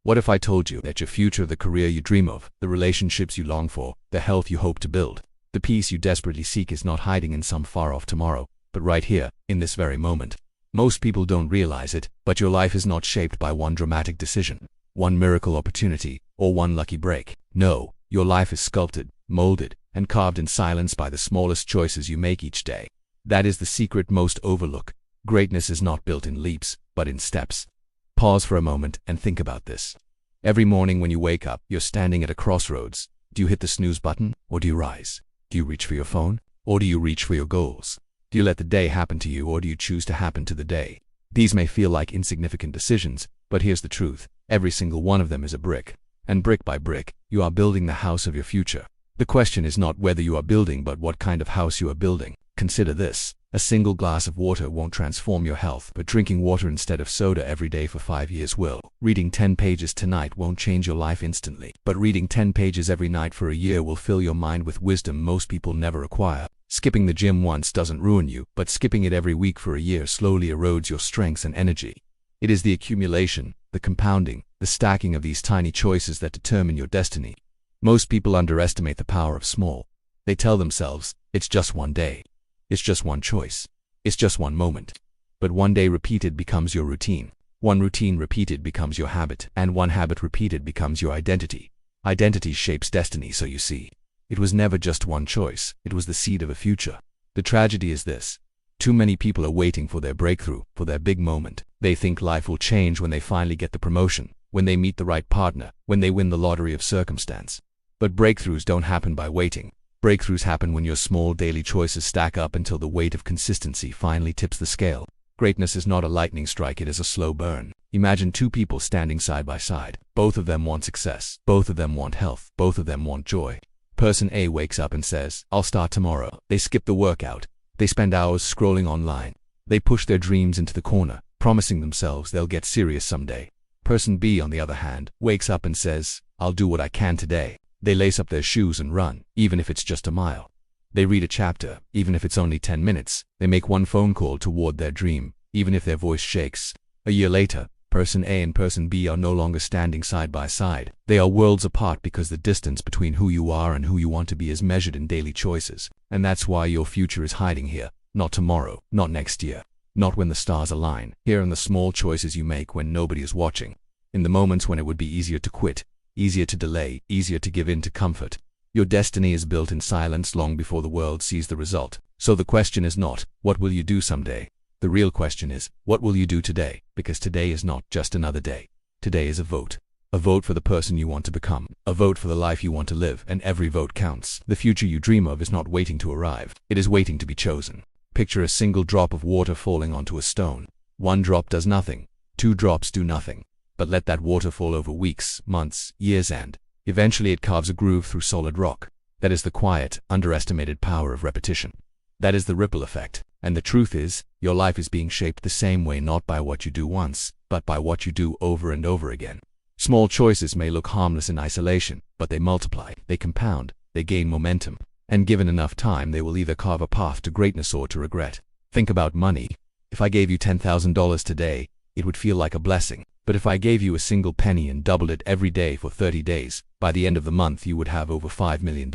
What if I told you that your future, the career you dream of, the relationships you long for, the health you hope to build, the peace you desperately seek is not hiding in some far-off tomorrow, but right here, in this very moment? Most people don't realize it, but your life is not shaped by one dramatic decision, one miracle opportunity, or one lucky break. No, your life is sculpted, molded, and carved in silence by the smallest choices you make each day. That is the secret most overlooked. Greatness is not built in leaps, but in steps. Pause for a moment and think about this. Every morning when you wake up, you're standing at a crossroads. Do you hit the snooze button, or do you rise? Do you reach for your phone, or do you reach for your goals? Do you let the day happen to you, or do you choose to happen to the day? These may feel like insignificant decisions, but here's the truth. Every single one of them is a brick. And brick by brick, you are building the house of your future. The question is not whether you are building, but what kind of house you are building. Consider this. A single glass of water won't transform your health, but drinking water instead of soda every day for 5 years will. Reading 10 pages tonight won't change your life instantly, but reading 10 pages every night for a year will fill your mind with wisdom most people never acquire. Skipping the gym once doesn't ruin you, but skipping it every week for a year slowly erodes your strengths and energy. It is the accumulation, the compounding, the stacking of these tiny choices that determine your destiny. Most people underestimate the power of small. They tell themselves, it's just one day. It's just one choice. It's just one moment. But one day repeated becomes your routine. One routine repeated becomes your habit, and one habit repeated becomes your identity. Identity shapes destiny, so you see. It was never just one choice. It was the seed of a future. The tragedy is this. Too many people are waiting for their breakthrough, for their big moment. They think life will change when they finally get the promotion, when they meet the right partner, when they win the lottery of circumstance. But breakthroughs don't happen by waiting. Breakthroughs happen when your small daily choices stack up until the weight of consistency finally tips the scale. Greatness is not a lightning strike, it is a slow burn. Imagine two people standing side by side. Both of them want success. Both of them want health. Both of them want joy. Person A wakes up and says, I'll start tomorrow. They skip the workout. They spend hours scrolling online. They push their dreams into the corner, promising themselves they'll get serious someday. Person B, on the other hand, wakes up and says, I'll do what I can today. They lace up their shoes and run, even if it's just a mile. They read a chapter, even if it's only 10 minutes. They make one phone call toward their dream, even if their voice shakes. A year later, Person A and Person B are no longer standing side by side. They are worlds apart because the distance between who you are and who you want to be is measured in daily choices. And that's why your future is hiding here. Not tomorrow, not next year, not when the stars align. Here in the small choices you make when nobody is watching. In the moments when it would be easier to quit, easier to delay, easier to give in to comfort. Your destiny is built in silence long before the world sees the result. So the question is not, what will you do someday? The real question is, what will you do today? Because today is not just another day. Today is a vote. A vote for the person you want to become. A vote for the life you want to live, and every vote counts. The future you dream of is not waiting to arrive. It is waiting to be chosen. Picture a single drop of water falling onto a stone. One drop does nothing. 2 drops do nothing. But let that water fall over weeks, months, years, and eventually it carves a groove through solid rock. That is the quiet, underestimated power of repetition. That is the ripple effect. And the truth is, your life is being shaped the same way, not by what you do once, but by what you do over and over again. Small choices may look harmless in isolation, but they multiply, they compound, they gain momentum, and given enough time they will either carve a path to greatness or to regret. Think about money. If I gave you $10,000 today, it would feel like a blessing. But if I gave you a single penny and doubled it every day for 30 days, by the end of the month you would have over $5 million.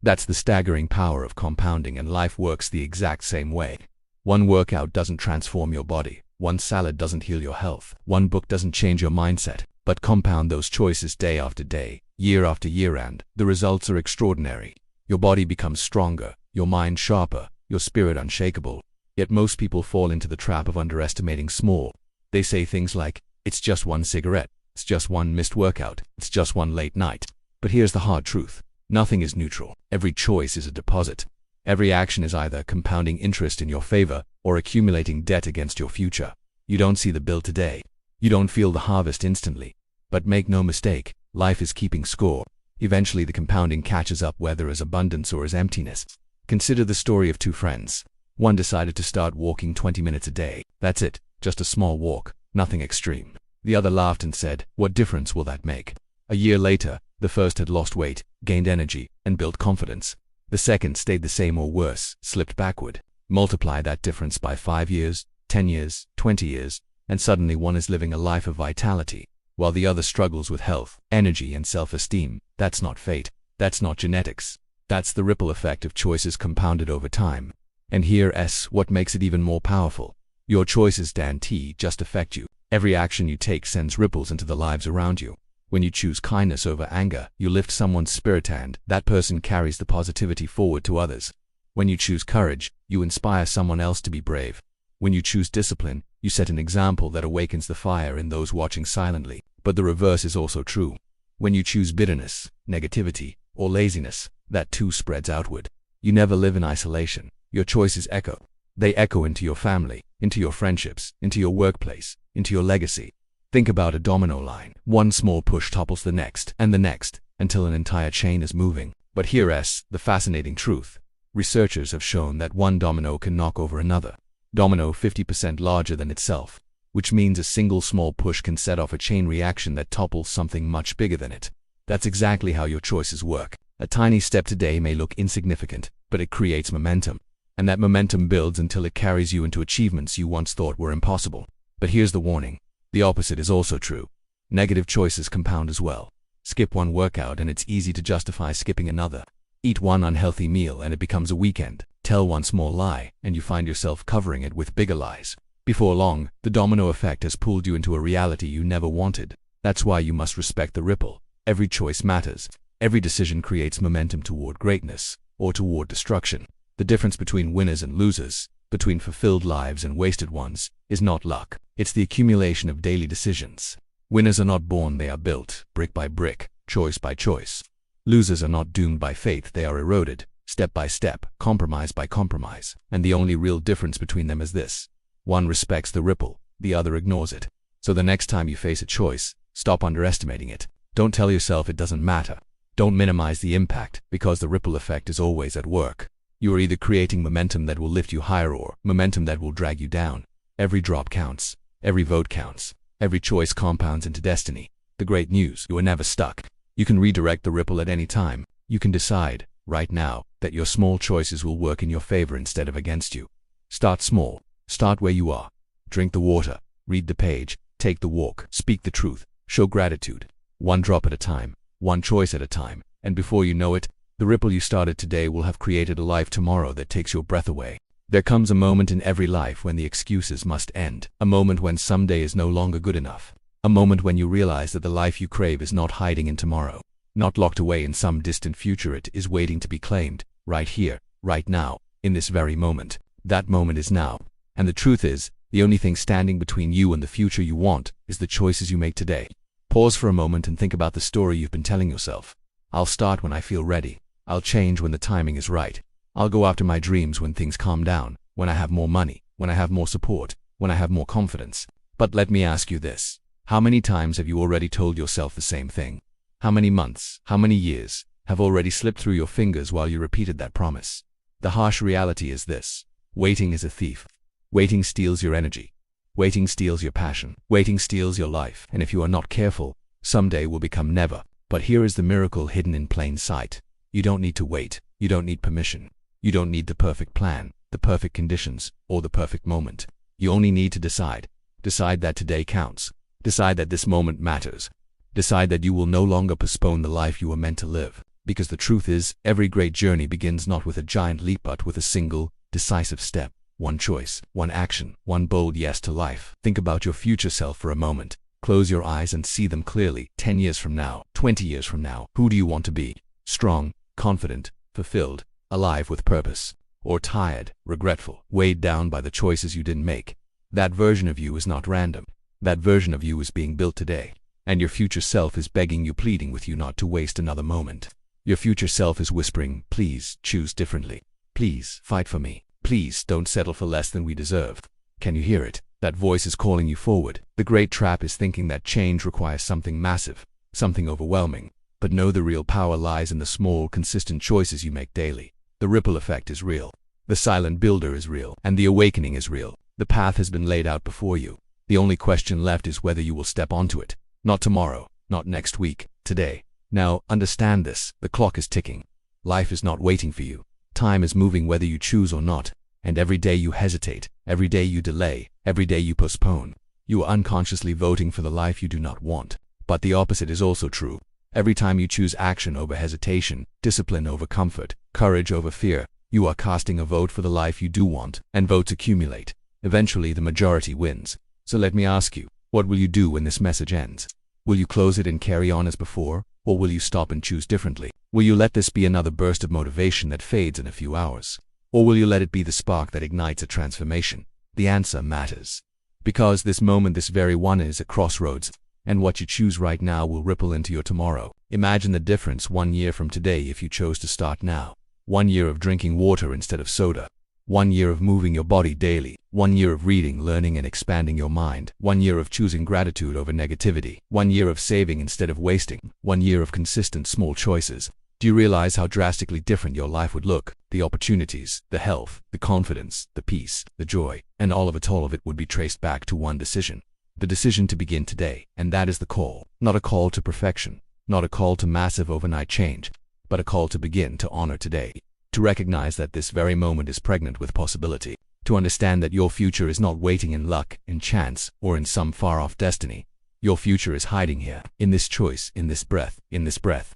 That's the staggering power of compounding, and life works the exact same way. One workout doesn't transform your body. One salad doesn't heal your health. One book doesn't change your mindset. But compound those choices day after day, year after year, and the results are extraordinary. Your body becomes stronger, your mind sharper, your spirit unshakable. Yet most people fall into the trap of underestimating small. They say things like, it's just one cigarette, it's just one missed workout, it's just one late night. But here's the hard truth. Nothing is neutral. Every choice is a deposit. Every action is either compounding interest in your favor or accumulating debt against your future. You don't see the bill today. You don't feel the harvest instantly. But make no mistake, life is keeping score. Eventually the compounding catches up, whether as abundance or as emptiness. Consider the story of 2 friends. One decided to start walking 20 minutes a day. That's it, just a small walk, nothing extreme. The other laughed and said, what difference will that make? A year later, the first had lost weight, gained energy, and built confidence. The second stayed the same or worse, slipped backward. Multiply that difference by 5 years, 10 years, 20 years, and suddenly one is living a life of vitality. while the other struggles with health, energy, and self-esteem. That's not fate. That's not genetics. That's the ripple effect of choices compounded over time. And here's what makes it even more powerful. Your choices don't just affect you. Every action you take sends ripples into the lives around you. When you choose kindness over anger, you lift someone's spirit and that person carries the positivity forward to others. When you choose courage, you inspire someone else to be brave. When you choose discipline, you set an example that awakens the fire in those watching silently. But the reverse is also true. When you choose bitterness, negativity, or laziness, that too spreads outward. You never live in isolation. Your choices echo. They echo into your family, into your friendships, into your workplace, into your legacy. Think about a domino line. One small push topples the next, until an entire chain is moving. But here's the fascinating truth. Researchers have shown that one domino can knock over another domino 50% larger than itself, which means a single small push can set off a chain reaction that topples something much bigger than it. That's exactly how your choices work. A tiny step today may look insignificant, but it creates momentum. And that momentum builds until it carries you into achievements you once thought were impossible. But here's the warning. The opposite is also true. Negative choices compound as well. Skip one workout and it's easy to justify skipping another. Eat one unhealthy meal and it becomes a weekend. Tell one small lie and you find yourself covering it with bigger lies. Before long, the domino effect has pulled you into a reality you never wanted. That's why you must respect the ripple. Every choice matters. Every decision creates momentum toward greatness or toward destruction. The difference between winners and losers, between fulfilled lives and wasted ones, is not luck. It's the accumulation of daily decisions. Winners are not born, they are built, brick by brick, choice by choice. Losers are not doomed by fate, they are eroded, step by step, compromise by compromise. And the only real difference between them is this. One respects the ripple, the other ignores it. So the next time you face a choice, stop underestimating it. Don't tell yourself it doesn't matter. Don't minimize the impact, because the ripple effect is always at work. You are either creating momentum that will lift you higher or momentum that will drag you down. Every drop counts. Every vote counts. Every choice compounds into destiny. The great news, you are never stuck. You can redirect the ripple at any time. You can decide, right now, that your small choices will work in your favor instead of against you. Start small. Start where you are. Drink the water. Read the page. Take the walk. Speak the truth. Show gratitude. One drop at a time. One choice at a time. And before you know it, the ripple you started today will have created a life tomorrow that takes your breath away. There comes a moment in every life when the excuses must end. A moment when someday is no longer good enough. A moment when you realize that the life you crave is not hiding in tomorrow. Not locked away in some distant future, it is waiting to be claimed. Right here, right now, in this very moment. That moment is now. And the truth is, the only thing standing between you and the future you want is the choices you make today. Pause for a moment and think about the story you've been telling yourself. I'll start when I feel ready. I'll change when the timing is right. I'll go after my dreams when things calm down, when I have more money, when I have more support, when I have more confidence. But let me ask you this. How many times have you already told yourself the same thing? How many months, how many years have already slipped through your fingers while you repeated that promise? The harsh reality is this. Waiting is a thief. Waiting steals your energy. Waiting steals your passion. Waiting steals your life. And if you are not careful, someday will become never. But here is the miracle hidden in plain sight. You don't need to wait. You don't need permission. You don't need the perfect plan, the perfect conditions, or the perfect moment. You only need to decide. Decide that today counts. Decide that this moment matters. Decide that you will no longer postpone the life you were meant to live. Because the truth is, every great journey begins not with a giant leap but with a single, decisive step. One choice, one action, one bold yes to life. Think about your future self for a moment. Close your eyes and see them clearly. 10 years from now, 20 years from now, who do you want to be? Strong, confident, fulfilled, alive with purpose, or tired, regretful, weighed down by the choices you didn't make? That version of you is not random. That version of you is being built today. And your future self is begging you, pleading with you not to waste another moment. Your future self is whispering, please choose differently. Please fight for me. Please don't settle for less than we deserve. Can you hear it? That voice is calling you forward. The great trap is thinking that change requires something massive, something overwhelming. But no, the real power lies in the small, consistent choices you make daily. The ripple effect is real. The silent builder is real. And the awakening is real. The path has been laid out before you. The only question left is whether you will step onto it. Not tomorrow, not next week, today. Now, understand this. The clock is ticking. Life is not waiting for you. Time is moving whether you choose or not. And every day you hesitate, every day you delay, every day you postpone, you are unconsciously voting for the life you do not want. But the opposite is also true. Every time you choose action over hesitation, discipline over comfort, courage over fear, you are casting a vote for the life you do want, and votes accumulate. Eventually, the majority wins. So let me ask you, what will you do when this message ends? Will you close it and carry on as before, or will you stop and choose differently? Will you let this be another burst of motivation that fades in a few hours? Or will you let it be the spark that ignites a transformation? The answer matters. Because this moment, this very one, is a crossroads, and what you choose right now will ripple into your tomorrow. Imagine the difference 1 year from today if you chose to start now. 1 year of drinking water instead of soda. 1 year of moving your body daily. 1 year of reading, learning, and expanding your mind. 1 year of choosing gratitude over negativity. 1 year of saving instead of wasting. 1 year of consistent small choices. Do you realize how drastically different your life would look? The opportunities, the health, the confidence, the peace, the joy, and all of it would be traced back to one decision. The decision to begin today, and that is the call. Not a call to perfection, not a call to massive overnight change, but a call to begin to honor today. To recognize that this very moment is pregnant with possibility. To understand that your future is not waiting in luck, in chance, or in some far-off destiny. Your future is hiding here, in this choice, in this breath,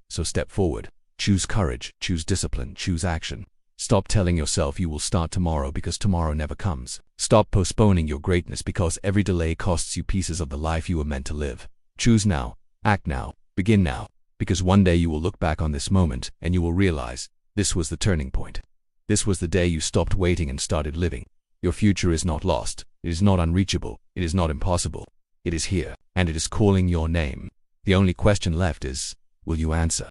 So step forward. Choose courage, choose discipline, choose action. Stop telling yourself you will start tomorrow because tomorrow never comes. Stop postponing your greatness because every delay costs you pieces of the life you were meant to live. Choose now, act now, begin now, because one day you will look back on this moment and you will realize this was the turning point. This was the day you stopped waiting and started living. Your future is not lost, it is not unreachable, it is not impossible. It is here, and it is calling your name. The only question left is, will you answer?